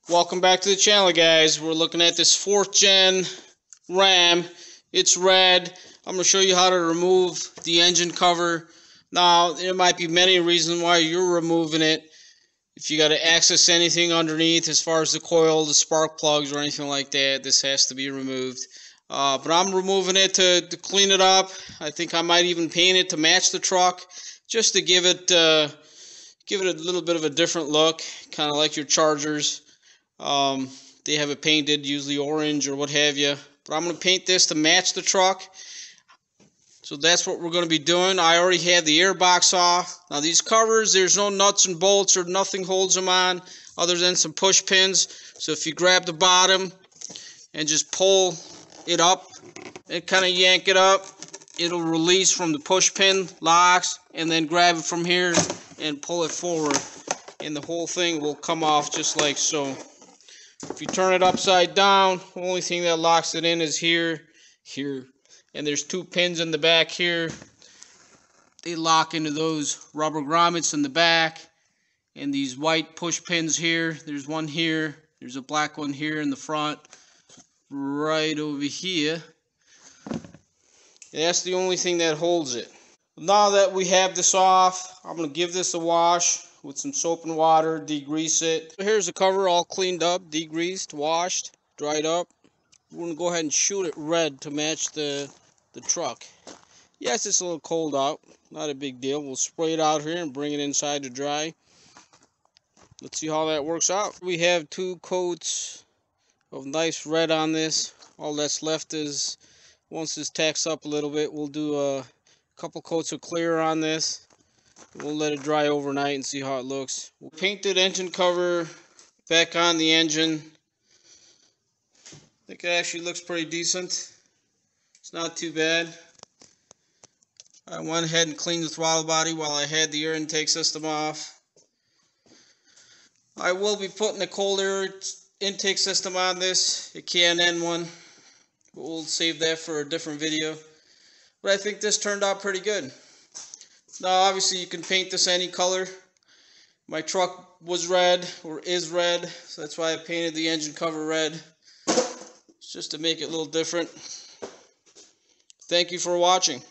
Welcome back to the channel, guys. We're looking at this 4th gen Ram. It's red. I'm going to show you how to remove the engine cover. Now, there might be many reasons why you're removing it. If you got to access anything underneath as far as the coil, the spark plugs, or anything like that, this has to be removed. But I'm removing it to clean it up. I think I might even paint it to match the truck, just to give it a little bit of a different look, kind of like your Chargers. They have it painted, usually orange or what have you. But I'm going to paint this to match the truck. So that's what we're going to be doing. I already have the air box off. Now these covers, there's no nuts and bolts or nothing holds them on other than some push pins. So if you grab the bottom and just pull it up and kind of yank it up, it'll release from the push pin locks, and then grab it from here and pull it forward, and the whole thing will come off just like so. If you turn it upside down, the only thing that locks it in is here, and there's 2 pins in the back here. They lock into those rubber grommets in the back, and these white push pins here. There's one here, there's a black one here in the front, right over here. That's the only thing that holds it. Now that we have this off, I'm going to give this a wash with some soap and water, degrease it. So here's the cover all cleaned up, degreased, washed, dried up. We're going to go ahead and shoot it red to match the truck. Yes, it's a little cold out, not a big deal. We'll spray it out here and bring it inside to dry. Let's see how that works out. We have 2 coats of nice red on this. All that's left is, once this tacks up a little bit, we'll do a couple coats of clear on this. We'll let it dry overnight and see how it looks. We'll paint the engine cover back on the engine. I think it actually looks pretty decent. It's not too bad. I went ahead and cleaned the throttle body while I had the air intake system off. I will be putting a cold air intake system on this, a K&N one. But we'll save that for a different video. But I think this turned out pretty good. Now obviously you can paint this any color. My truck was red, or is red, so that's why I painted the engine cover red. It's just to make it a little different. Thank you for watching.